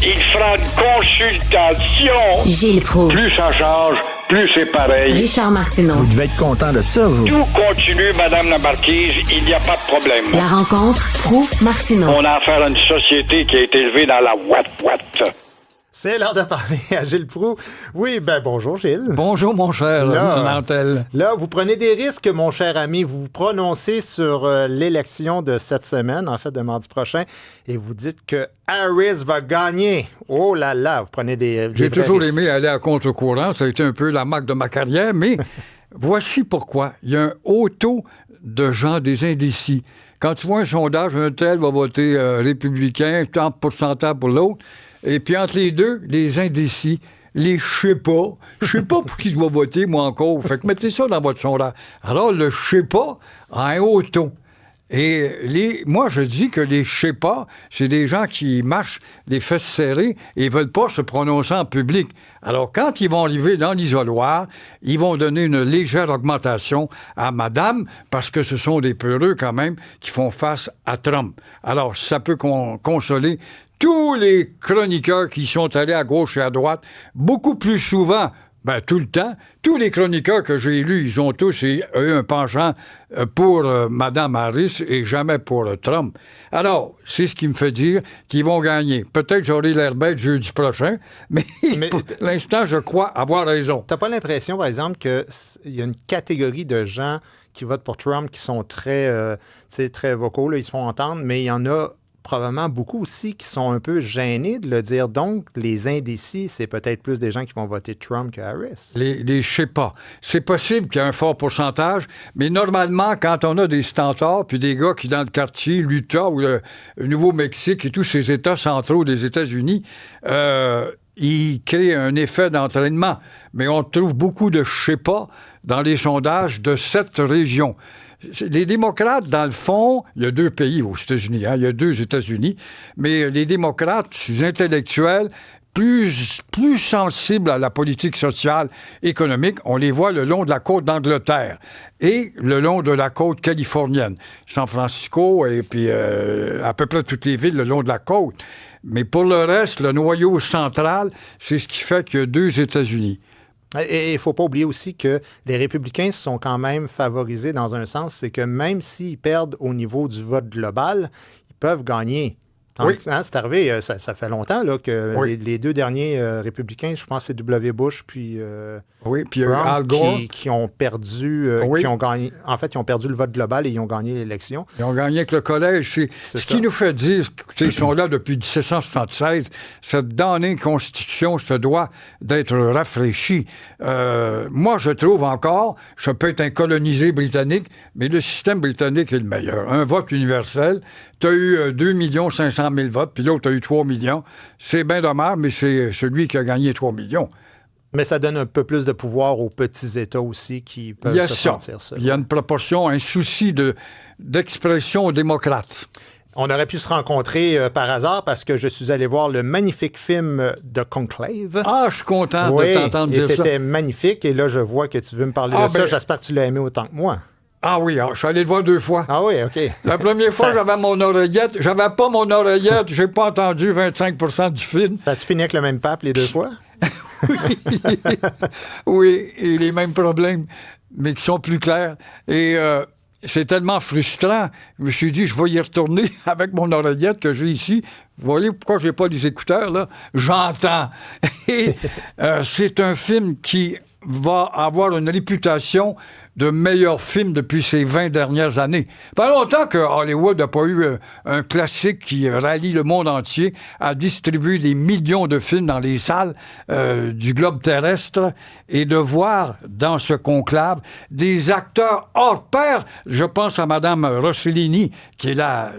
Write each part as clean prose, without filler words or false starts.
Il fera une consultation. Gilles Proulx. Plus ça change, plus c'est pareil. Richard Martineau. Vous devez être content de ça, vous. Tout continue, Madame la Marquise, il n'y a pas de problème. La rencontre Proulx-Martineau. On a affaire à une société qui a été élevée dans la ouate-ouate. C'est l'heure de parler à Gilles Proulx. Oui, bonjour Gilles. Bonjour mon cher Nantel. Là, vous prenez des risques, mon cher ami. Vous vous prononcez sur l'élection de cette semaine, en fait de mardi prochain, et vous dites que Harris va gagner. Oh là là, vous prenez des J'ai toujours risques. aimé aller à contre-courant. Ça a été un peu la marque de ma carrière, mais voici pourquoi. Il y a un haut taux de gens des indécis. Quand tu vois un sondage, un tel va voter républicain, tant de pourcentage pour l'autre. Et puis entre les deux, les indécis, les je sais pas pour qui je vais voter, moi encore. Fait que mettez ça dans votre sondage. Alors, le je sais pas a un haut taux. Et moi, je dis que les je sais pas, c'est des gens qui marchent les fesses serrées et veulent pas se prononcer en public. Alors, quand ils vont arriver dans l'isoloir, ils vont donner une légère augmentation à madame parce que ce sont des peureux quand même qui font face à Trump. Alors, ça peut consoler tous les chroniqueurs qui sont allés à gauche et à droite, beaucoup plus souvent, tout le temps, tous les chroniqueurs que j'ai lus, ils ont tous eu un penchant pour Mme Harris et jamais pour Trump. Alors, c'est ce qui me fait dire qu'ils vont gagner. Peut-être que j'aurai l'air bête jeudi prochain, mais pour l'instant, je crois avoir raison. T'as pas l'impression, par exemple, qu'il y a une catégorie de gens qui votent pour Trump qui sont très vocaux, là, ils se font entendre, mais il y en a probablement beaucoup aussi qui sont un peu gênés de le dire. Donc, les indécis, c'est peut-être plus des gens qui vont voter Trump que Harris. Je sais pas. C'est possible qu'il y ait un fort pourcentage, mais normalement, quand on a des stentards, puis des gars qui, dans le quartier, l'Utah ou le Nouveau-Mexique et tous ces États centraux des États-Unis, ils créent un effet d'entraînement. Mais on trouve beaucoup de je sais pas dans les sondages de cette région. Les démocrates, dans le fond, il y a deux pays aux États-Unis, il y a deux États-Unis, mais les démocrates, les intellectuels, plus sensibles à la politique sociale, économique, on les voit le long de la côte d'Angleterre et le long de la côte californienne, San Francisco et puis à peu près toutes les villes le long de la côte. Mais pour le reste, le noyau central, c'est ce qui fait qu'il y a deux États-Unis. Et il ne faut pas oublier aussi que les républicains sont quand même favorisés dans un sens, c'est que même s'ils perdent au niveau du vote global, ils peuvent gagner. Oui. C'est arrivé, ça fait longtemps là, que les deux derniers républicains, je pense que c'est W. Bush puis Trump, Al Gore, qui ont perdu, qui ont gagné. En fait, ils ont perdu le vote global et ils ont gagné l'élection. Ils ont gagné avec le collège. C'est ce qui nous fait dire qu'ils sont là depuis 1776. Cette damnée constitution se doit d'être rafraîchie. Moi, je trouve encore, ça peut être un colonisé britannique, mais le système britannique est le meilleur. Un vote universel. Tu as eu 2 500 000 votes, puis l'autre a eu 3 millions. C'est bien dommage, mais c'est celui qui a gagné 3 millions. Mais ça donne un peu plus de pouvoir aux petits États aussi qui peuvent se sentir ça. Il y a une proportion, un souci d'expression démocrate. On aurait pu se rencontrer par hasard parce que je suis allé voir le magnifique film de Conclave. Ah, je suis content de t'entendre dire ça. Et c'était magnifique. Et là, je vois que tu veux me parler de ça. J'espère que tu l'as aimé autant que moi. Ah oui, je suis allé le voir 2 fois. Ah oui, OK. La première fois, j'avais mon oreillette. J'avais pas mon oreillette. J'ai pas entendu 25% du film. Ça a-tu fini avec le même pape les 2 fois? Oui, et les mêmes problèmes, mais qui sont plus clairs. Et c'est tellement frustrant. Je me suis dit, je vais y retourner avec mon oreillette que j'ai ici. Vous voyez pourquoi j'ai pas les écouteurs, là? J'entends. Et c'est un film qui va avoir une réputation de meilleur film depuis ces 20 dernières années. Pas longtemps que Hollywood n'a pas eu un classique qui rallie le monde entier à distribuer des millions de films dans les salles du globe terrestre et de voir dans ce conclave des acteurs hors pair. Je pense à Mme Rossellini, qui est la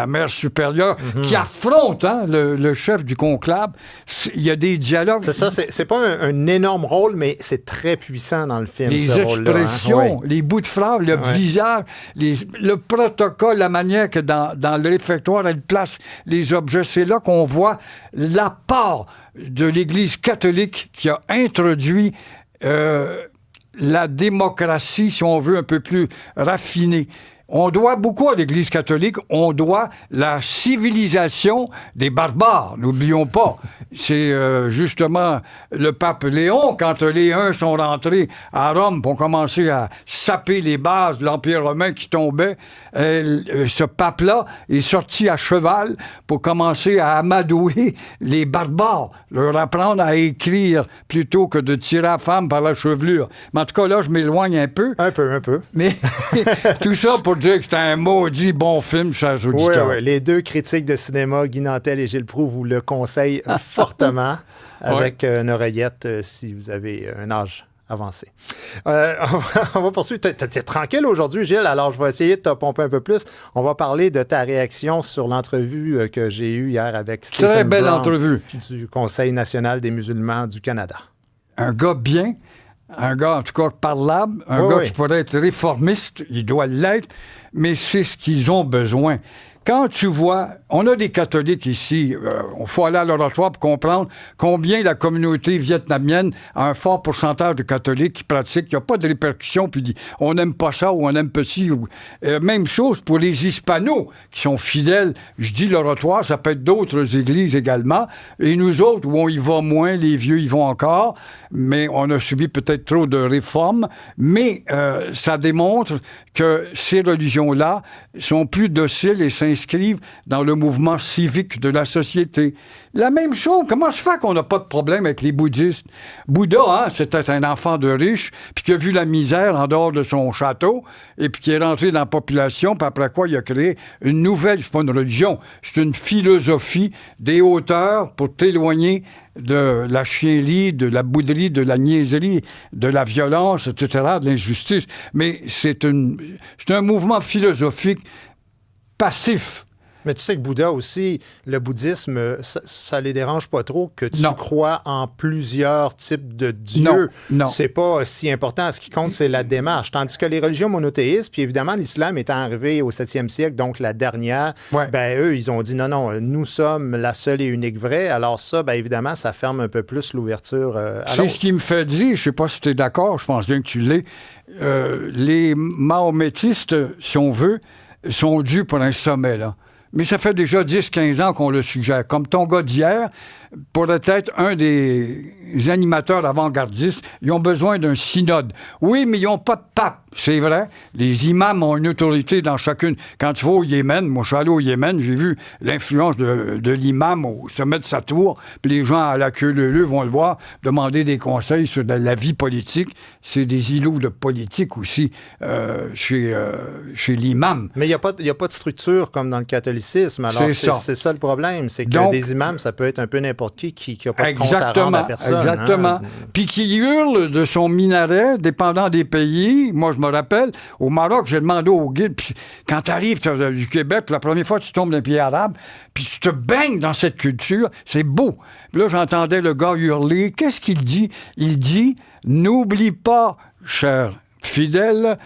mère supérieure, qui affronte le chef du conclave. Il y a des dialogues. C'est ça, c'est pas un énorme rôle, mais c'est très puissant dans le film, les ce rôle-là. expressions, les bouts de phrase, le visage, le protocole, la manière que dans le réfectoire, elle place les objets. C'est là qu'on voit l'apport de l'Église catholique qui a introduit la démocratie, si on veut, un peu plus raffinée. On doit beaucoup à l'Église catholique, on doit la civilisation des barbares, n'oublions pas. C'est justement le pape Léon, quand les Huns sont rentrés à Rome pour commencer à saper les bases de l'Empire romain qui tombait, ce pape-là est sorti à cheval pour commencer à amadouer les barbares, leur apprendre à écrire plutôt que de tirer la femme par la chevelure. Mais en tout cas, là, je m'éloigne un peu. Un peu. Mais tout ça pour dire que c'est un maudit bon film, chers auditeurs. Oui. Les deux critiques de cinéma, Guy Nantel et Gilles Proulx, vous le conseillent fortement avec une oreillette si vous avez un âge avancé. On va poursuivre. T'es tranquille aujourd'hui, Gilles, alors je vais essayer de te pomper un peu plus. On va parler de ta réaction sur l'entrevue que j'ai eue hier avec Stephen Très belle Brown entrevue. Du Conseil national des musulmans du Canada. Un gars bien, un gars en tout cas parlable, un gars qui pourrait être réformiste, il doit l'être, mais c'est ce qu'ils ont besoin. Quand tu vois, on a des catholiques ici, il faut aller à l'oratoire pour comprendre combien la communauté vietnamienne a un fort pourcentage de catholiques qui pratiquent. Il n'y a pas de répercussions, puis on n'aime pas ça ou on n'aime pas ci. Même chose pour les hispanos qui sont fidèles. Je dis l'oratoire, ça peut être d'autres églises également. Et nous autres, où on y va moins, les vieux y vont encore, mais on a subi peut-être trop de réformes. Mais ça démontre que ces religions-là sont plus dociles et s'inscrivent dans le mouvement civique de la société. La même chose, comment se fait qu'on n'a pas de problème avec les bouddhistes? Bouddha, c'était un enfant de riche, puis qui a vu la misère en dehors de son château, et puis qui est rentré dans la population, puis après quoi il a créé une nouvelle, c'est pas une religion, c'est une philosophie des hauteurs pour t'éloigner de la chienlit, de la bouderie, de la niaiserie, de la violence, etc., de l'injustice. Mais c'est un mouvement philosophique passif. Mais tu sais que Bouddha aussi, le bouddhisme, ça les dérange pas trop que tu crois en plusieurs types de dieux. Non. C'est pas si important. Ce qui compte, c'est la démarche. Tandis que les religions monothéistes, puis évidemment, l'islam étant arrivé au 7e siècle, donc la dernière, eux, ils ont dit non, nous sommes la seule et unique vraie. Alors ça, évidemment, ça ferme un peu plus l'ouverture à C'est ce qui me fait dire, je sais pas si tu es d'accord, je pense bien que tu l'es, les mahométistes, si on veut, sont dus pour un sommet, là. Mais ça fait déjà 10-15 ans qu'on le suggère. Comme ton gars d'hier pourrait être un des animateurs avant-gardistes. Ils ont besoin d'un synode. Oui, mais ils n'ont pas de pape, c'est vrai. Les imams ont une autorité dans chacune. Quand tu vas au Yémen, moi je suis allé au Yémen, j'ai vu l'influence de l'imam au sommet de sa tour, puis les gens à la queue leu vont le voir, demander des conseils sur la vie politique. C'est des îlots de politique aussi chez l'imam. Mais il n'y a pas de structure comme dans le catholicisme. Alors c'est ça le problème. C'est que donc, des imams, ça peut être un peu n'importe qui n'a pas de compte à rendre à personne. Exactement. Puis qui hurle de son minaret, dépendant des pays. Moi, je me rappelle, au Maroc, j'ai demandé au guide, puis quand tu arrives du Québec, la première fois, tu tombes d'un pays arabe, puis tu te baignes dans cette culture, c'est beau. Puis là, j'entendais le gars hurler. Qu'est-ce qu'il dit? Il dit, n'oublie pas, cher fidèle,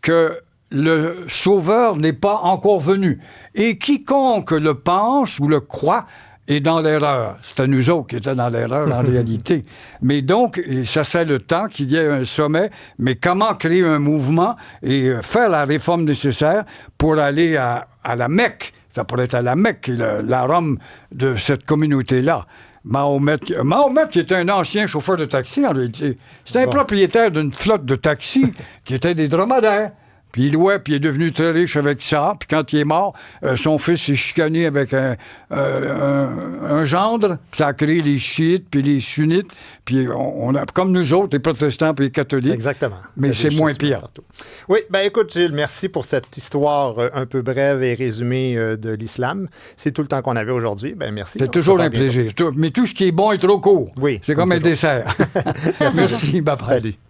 que le Sauveur n'est pas encore venu. Et quiconque le pense ou le croit est dans l'erreur. C'était nous autres qui étions dans l'erreur en réalité. Mais donc, ça c'est le temps qu'il y ait un sommet, mais comment créer un mouvement et faire la réforme nécessaire pour aller à la Mecque. Ça pourrait être à la Mecque, la Rome de cette communauté-là. Mahomet, qui était un ancien chauffeur de taxi, en réalité. C'était un propriétaire d'une flotte de taxis qui était des dromadaires. Puis il est devenu très riche avec ça. Puis quand il est mort, son fils s'est chicané avec un gendre. Puis ça a créé les chiites, puis les sunnites. Puis on a, comme nous autres, les protestants puis les catholiques. Exactement. Mais c'est moins pire. Partout. Oui, écoute, Gilles, merci pour cette histoire un peu brève et résumée de l'islam. C'est tout le temps qu'on avait aujourd'hui. Merci. C'est toujours un plaisir. Mais tout ce qui est bon est trop court. Oui. C'est comme un dessert. Merci. Bye-bye. Salut.